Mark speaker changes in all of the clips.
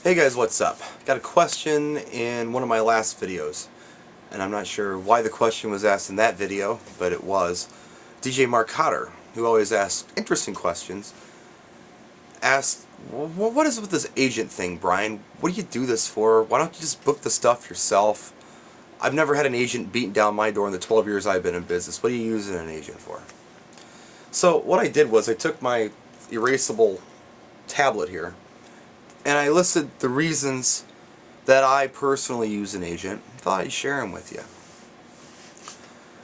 Speaker 1: Hey guys, what's up? Got a question in one of my last videos, and I'm not sure why the question was asked in that video, but it was. DJ Mark Cotter, who always asks interesting questions, asked, what is with this agent thing, Brian? What do you do this for? Why don't you just book the stuff yourself? I've never had an agent beating down my door in the 12 years I've been in business. What are you using an agent for? So what I did was I took my erasable tablet here, and I listed the reasons that I personally use an agent. I thought I'd share them with you.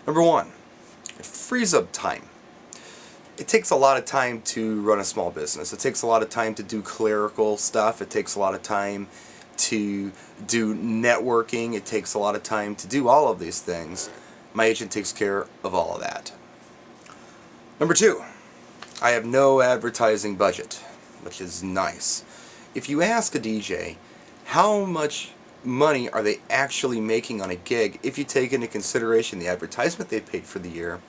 Speaker 1: Number one, it frees up time. It takes a lot of time to run a small business. It takes a lot of time to do clerical stuff. It takes a lot of time to do networking. It takes a lot of time to do all of these things. My agent takes care of all of that. Number two, I have no advertising budget, which is nice. If you ask a DJ how much money are they actually making on a gig, if you take into consideration the advertisement they paid for the year,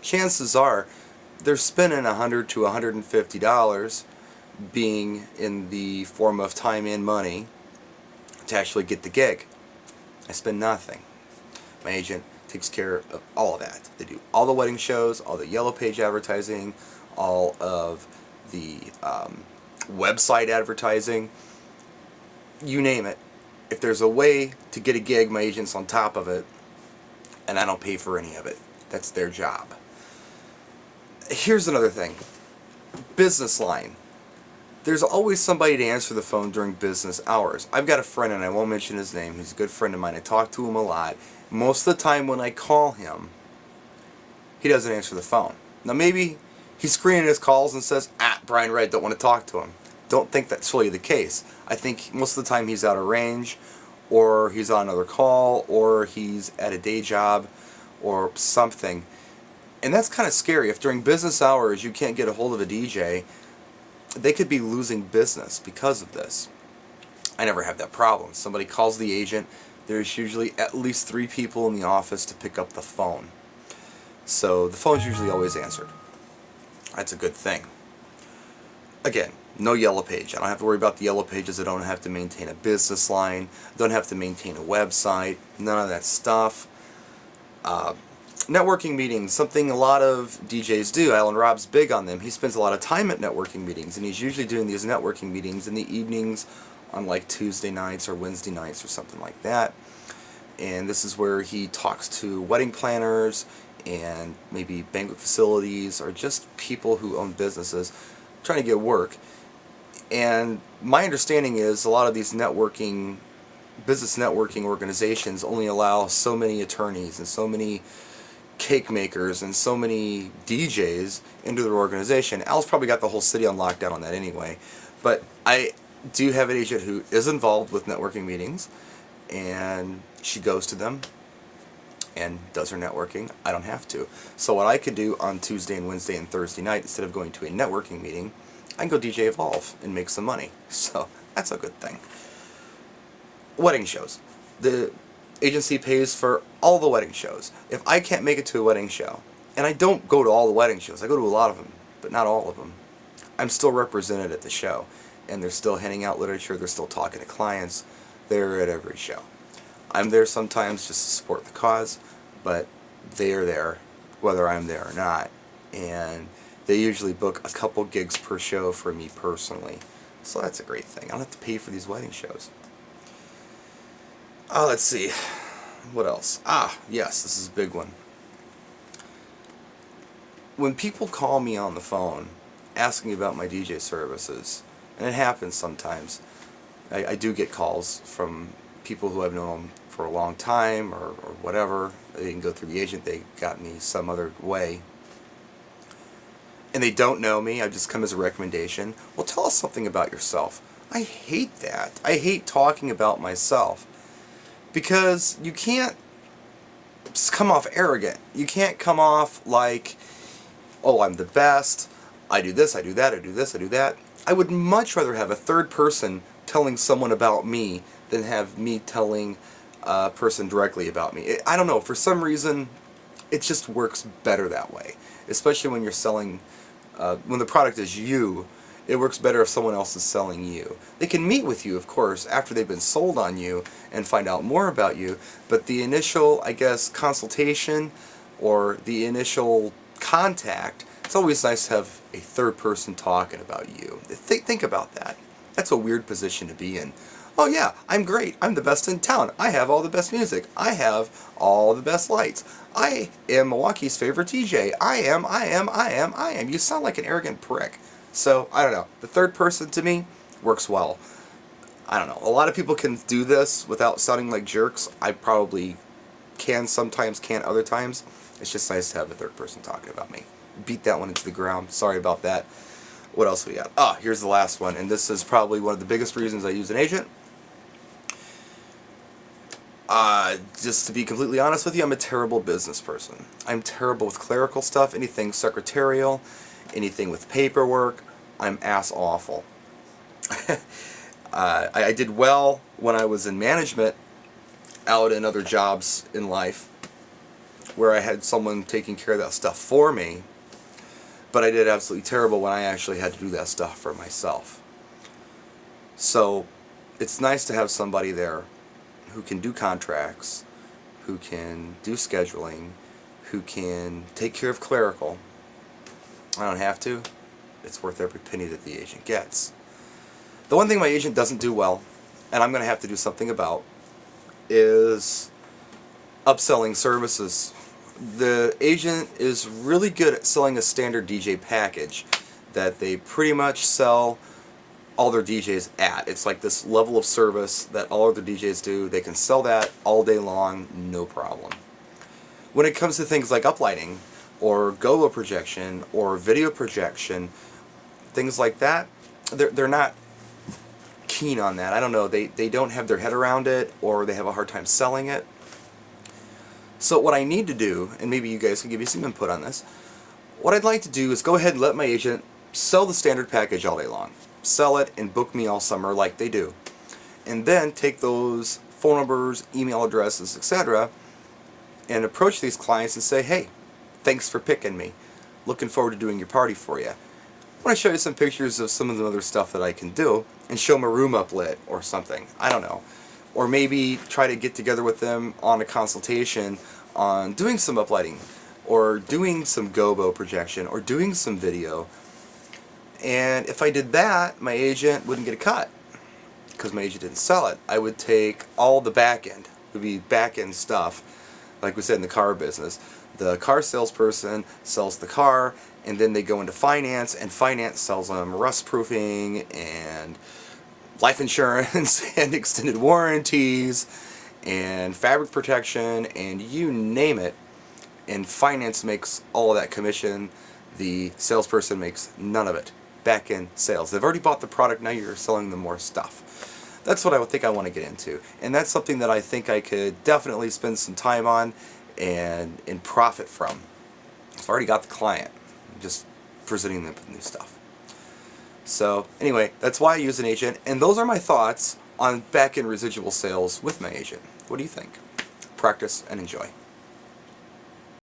Speaker 1: chances are they're spending $100 to $150 being in the form of time and money to actually get the gig. I spend nothing. My agent takes care of all of that. They do all the wedding shows, all the Yellow Page advertising, all of the website advertising, you name it. If there's a way to get a gig, my agent's on top of it, and I don't pay for any of it. That's their job. Here's another thing. Business line. There's always somebody to answer the phone during business hours. I've got a friend, and I won't mention his name. He's a good friend of mine. I talk to him a lot. Most of the time when I call him, he doesn't answer the phone. Now maybe he's screening his calls and says, Brian Wright, don't want to talk to him. Don't think that's really the case. I think most of the time he's out of range, or he's on another call, or he's at a day job, or something. And that's kind of scary. If during business hours you can't get a hold of a DJ, they could be losing business because of this. I never have that problem. Somebody calls the agent, there's usually at least 3 people in the office to pick up the phone. So the phone's usually always answered. That's a good thing. Again, no Yellow Page. I don't have to worry about the Yellow Pages. I don't have to maintain a business line. I don't have to maintain a website. None of that stuff. Networking meetings, something a lot of DJs do. Alan Robb's big on them. He spends a lot of time at networking meetings, and he's usually doing these networking meetings in the evenings on like Tuesday nights or Wednesday nights or something like that. And this is where he talks to wedding planners and maybe banquet facilities or just people who own businesses trying to get work. And my understanding is a lot of these business networking organizations only allow so many attorneys and so many cake makers and so many DJs into their organization. Al's probably got the whole city on lockdown on that anyway. But I do have an agent who is involved with networking meetings, and she goes to them and does her networking. I don't have to. So what I could do on Tuesday and Wednesday and Thursday night, instead of going to a networking meeting, I can go DJ Evolve and make some money. So that's a good thing. Wedding shows. The agency pays for all the wedding shows. If I can't make it to a wedding show, and I don't go to all the wedding shows, I go to a lot of them, but not all of them, I'm still represented at the show. And they're still handing out literature, they're still talking to clients, they're at every show. I'm there sometimes just to support the cause, but they are there whether I'm there or not. And they usually book a couple gigs per show for me personally. So that's a great thing. I don't have to pay for these wedding shows. Let's see. What else? Yes, this is a big one. When people call me on the phone asking about my DJ services, and it happens sometimes, I do get calls from people who I've known for a long time or whatever. They didn't go through the agent, they got me some other way. And they don't know me, I've just come as a recommendation. Well, tell us something about yourself. I hate that. I hate talking about myself. Because you can't come off arrogant. You can't come off like, oh, I'm the best, I do this, I do that, I do this, I do that. I would much rather have a third person telling someone about me than have me telling a person directly about me. I don't know, for some reason, it just works better that way. Especially when you're selling, when the product is you, It works better if someone else is selling you. They can meet with you, of course, after they've been sold on you and find out more about you, but the initial, I guess, consultation or the initial contact, it's always nice to have a third person talking about you. Think about that. That's a weird position to be in. Oh yeah, I'm great. I'm the best in town. I have all the best music. I have all the best lights. I am Milwaukee's favorite DJ. I am. You sound like an arrogant prick. So, I don't know. The third person, to me, works well. I don't know. A lot of people can do this without sounding like jerks. I probably can sometimes, can't other times. It's just nice to have a third person talking about me. Beat that one into the ground. Sorry about that. What else we got? Ah, here's the last one. And this is probably one of the biggest reasons I use an agent. Just to be completely honest with you, I'm a terrible business person. I'm terrible with clerical stuff, anything secretarial, anything with paperwork. I'm ass awful. I did well when I was in management out in other jobs in life where I had someone taking care of that stuff for me, but I did absolutely terrible when I actually had to do that stuff for myself. So it's nice to have somebody there who can do contracts, who can do scheduling, who can take care of clerical. I don't have to. It's worth every penny that the agent gets. The one thing my agent doesn't do well, and I'm going to have to do something about, is upselling services. The agent is really good at selling a standard DJ package that they pretty much sell all their DJs at. It's like this level of service that all other DJs do. They can sell that all day long, no problem. When it comes to things like uplighting, or gobo projection, or video projection, things like that, they're not keen on that. I don't know, they don't have their head around it, or they have a hard time selling it. So what I need to do, and maybe you guys can give me some input on this, what I'd like to do is go ahead and let my agent sell the standard package all day long. Sell it and book me all summer like they do. And then take those phone numbers, email addresses, etc., and approach these clients and say, hey, thanks for picking me. Looking forward to doing your party for you. I want to show you some pictures of some of the other stuff that I can do and show them a room uplit or something. I don't know. Or maybe try to get together with them on a consultation on doing some uplighting or doing some gobo projection or doing some video. And if I did that, my agent wouldn't get a cut because my agent didn't sell it. I would take all the back end. It would be back end stuff, like we said in the car business. The car salesperson sells the car, and then they go into finance, and finance sells them rust proofing and life insurance and extended warranties and fabric protection and you name it. And finance makes all of that commission. The salesperson makes none of it. Back end sales. They've already bought the product, now you're selling them more stuff. That's what I think I want to get into. And that's something that I think I could definitely spend some time on and profit from. I've already got the client. I'm just presenting them with new stuff. So anyway, that's why I use an agent, and those are my thoughts on back-end residual sales with my agent. What do you think? Practice and enjoy.